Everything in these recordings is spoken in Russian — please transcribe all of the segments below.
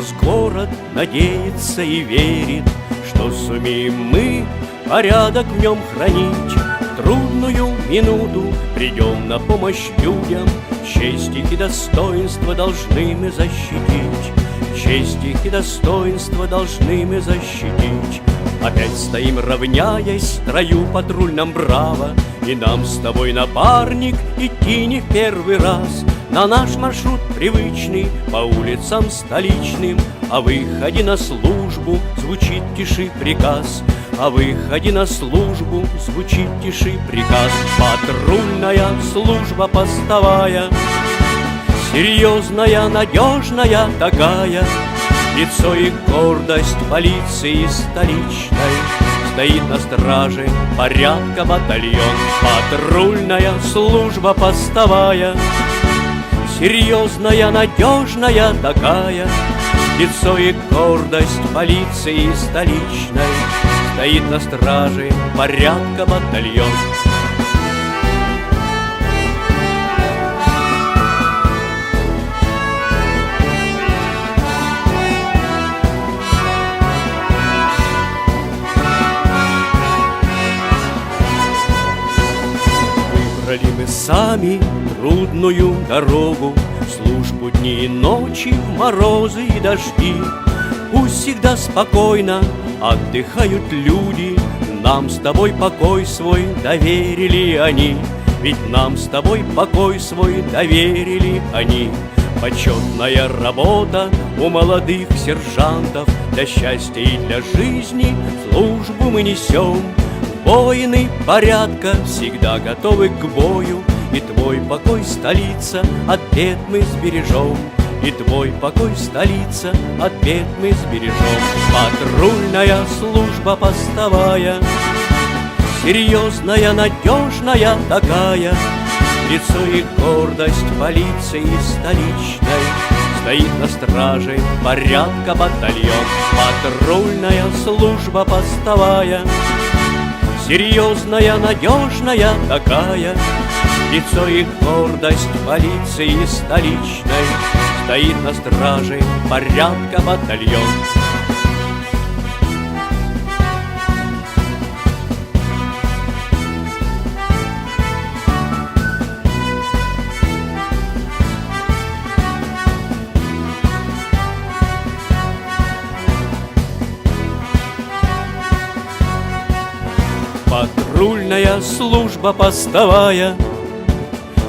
Мороз город надеется и верит, что сумеем мы порядок в нем хранить. В трудную минуту придем на помощь людям, честь их и достоинство должны мы защитить. Честь их и достоинство должны мы защитить. Опять стоим, равняясь в строю патрульном браво, и нам с тобой, напарник, идти не в первый раз. На наш маршрут привычный, по улицам столичным, о выходе на службу звучит тиши приказ. О выходе на службу звучит тиши приказ. Патрульная служба постовая, серьезная, надежная такая. Лицо и гордость полиции столичной, стоит на страже порядка батальон. Патрульная служба постовая, серьезная, надежная такая. Лицо и гордость полиции столичной, стоит на страже порядка батальон. Выбрали мы сами трудную дорогу, службу дни и ночи, в морозы и дожди. Пусть всегда спокойно отдыхают люди, нам с тобой покой свой доверили они. Ведь нам с тобой покой свой доверили они. Почетная работа у молодых сержантов, для счастья и для жизни службу мы несем. Воины порядка всегда готовы к бою, и твой покой, столица, от бед мы сбережем. И твой покой, столица, от бед мы сбережем. Патрульная служба постовая, серьезная, надежная такая. Лицо и гордость полиции столичной, стоит на страже порядка батальон. Патрульная служба постовая, серьезная, надежная такая. Лицо и гордость полиции столичной, стоит на страже порядка батальон. Патрульная служба постовая,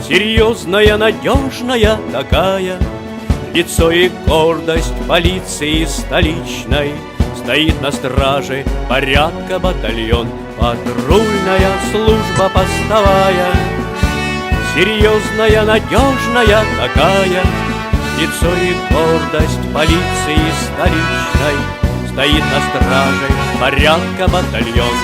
серьезная, надежная такая. Лицо и гордость полиции столичной, стоит на страже порядка батальон. Патрульная служба постовая, серьезная, надежная такая. Лицо и гордость полиции столичной, стоит на страже порядка батальон.